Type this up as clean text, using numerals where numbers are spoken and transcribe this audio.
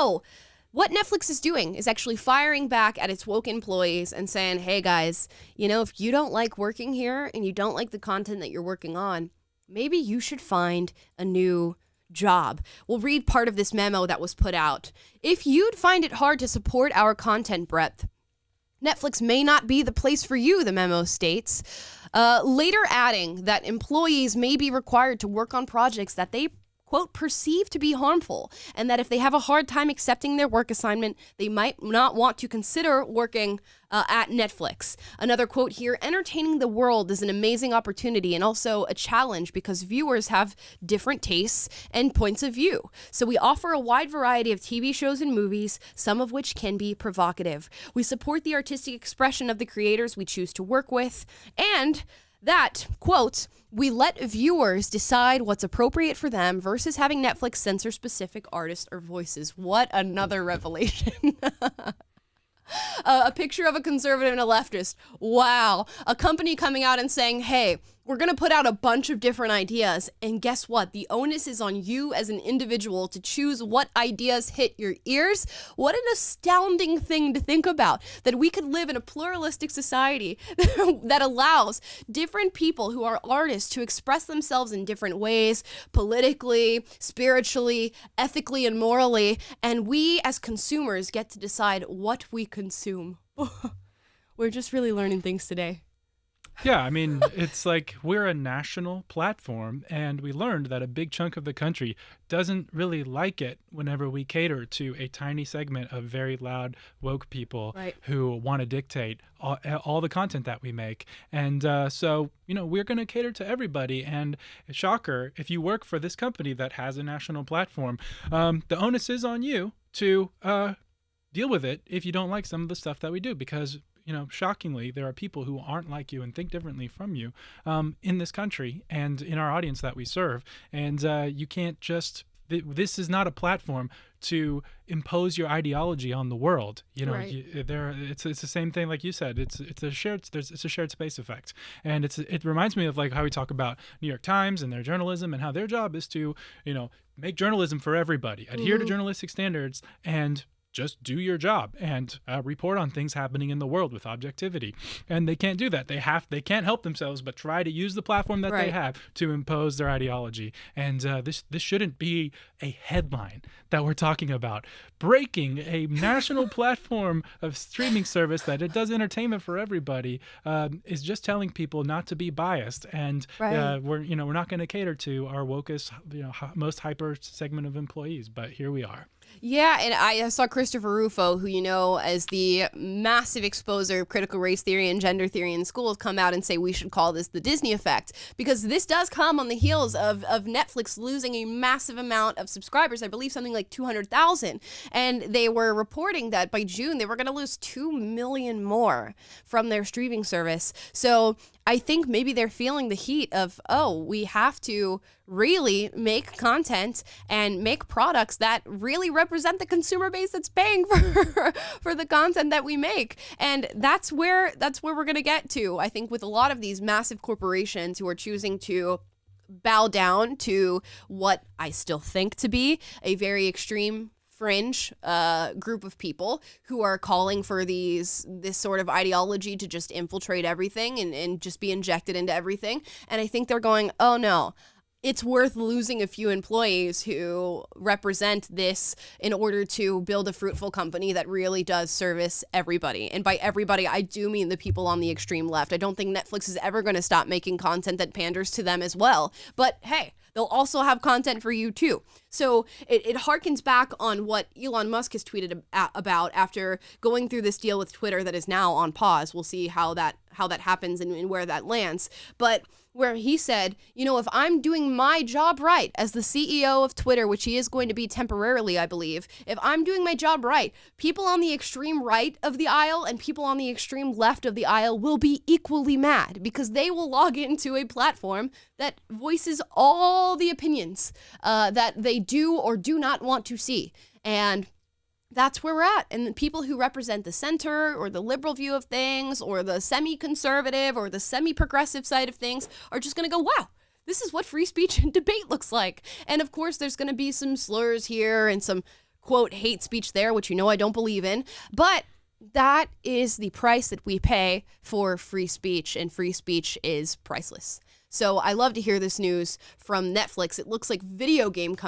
So what Netflix is doing is actually firing back at its woke employees and saying, hey guys, if you don't like working here and you don't like the content that you're working on, maybe you should find a new job. We'll read part of this memo that was put out. If you'd find it hard to support our content breadth, Netflix may not be the place for you, the memo states. Later adding that employees may be required to work on projects that they, quote, perceive to be harmful, and that if they have a hard time accepting their work assignment, they might not want to consider working at Netflix. Another quote here, entertaining the world is an amazing opportunity and also a challenge because viewers have different tastes and points of view. So we offer a wide variety of TV shows and movies, some of which can be provocative. We support the artistic expression of the creators we choose to work with, and that, quote, we let viewers decide what's appropriate for them versus having Netflix censor specific artists or voices. What another revelation. A picture of a conservative and a leftist. Wow. A company coming out and saying, hey, we're going to put out a bunch of different ideas. And guess what? The onus is on you as an individual to choose what ideas hit your ears. What an astounding thing to think about, that we could live in a pluralistic society that allows different people who are artists to express themselves in different ways, politically, spiritually, ethically, and morally. And we as consumers get to decide what we consume. We're just really learning things today. Yeah, I mean, it's like we're a national platform, and we learned that a big chunk of the country doesn't really like it whenever we cater to a tiny segment of very loud, woke people who want to dictate all the content that we make. And so, we're going to cater to everybody. And shocker, if you work for this company that has a national platform, the onus is on you to deal with it if you don't like some of the stuff that we do, because shockingly, there are people who aren't like you and think differently from you in this country and in our audience that we serve. And you can't just, this is not a platform to impose your ideology on the world. It's the same thing like you said. It's a shared space effect, and it reminds me of like how we talk about New York Times and their journalism and how their job is to make journalism for everybody, adhere to journalistic standards, and just do your job and report on things happening in the world with objectivity. And they can't do that. They can't help themselves but try to use the platform that they have to impose their ideology. And this shouldn't be a headline that we're talking about. Breaking a national platform of streaming service that it does entertainment for everybody is just telling people not to be biased. And we're not going to cater to our wokest, most hyper segment of employees. But here we are. Yeah, and I saw Christopher Rufo, who you know as the massive exposer of critical race theory and gender theory in schools, come out and say we should call this the Disney effect, because this does come on the heels of Netflix losing a massive amount of subscribers, I believe something like 200,000, and they were reporting that by June they were going to lose 2 million more from their streaming service. So I think maybe they're feeling the heat of, we have to really make content and make products that really represent the consumer base that's paying for the content that we make. And that's where we're going to get to, I think, with a lot of these massive corporations who are choosing to bow down to what I still think to be a very extreme fringe group of people who are calling for this sort of ideology to just infiltrate everything and just be injected into everything. And I think they're going, oh no, it's worth losing a few employees who represent this in order to build a fruitful company that really does service everybody. And by everybody, I do mean the people on the extreme left. I don't think Netflix is ever going to stop making content that panders to them as well. But hey, they'll also have content for you too. So it harkens back on what Elon Musk has tweeted about after going through this deal with Twitter that is now on pause. We'll see how that happens and where that lands. But where he said, if I'm doing my job right as the CEO of Twitter, which he is going to be temporarily, I believe, if I'm doing my job right, people on the extreme right of the aisle and people on the extreme left of the aisle will be equally mad because they will log into a platform that voices all the opinions that they do or do not want to see. And that's where we're at. And the people who represent the center or the liberal view of things or the semi-conservative or the semi-progressive side of things are just going to go, wow, this is what free speech and debate looks like. And of course, there's going to be some slurs here and some quote hate speech there, which I don't believe in. But that is the price that we pay for free speech, and free speech is priceless. So I love to hear this news from Netflix. It looks like video game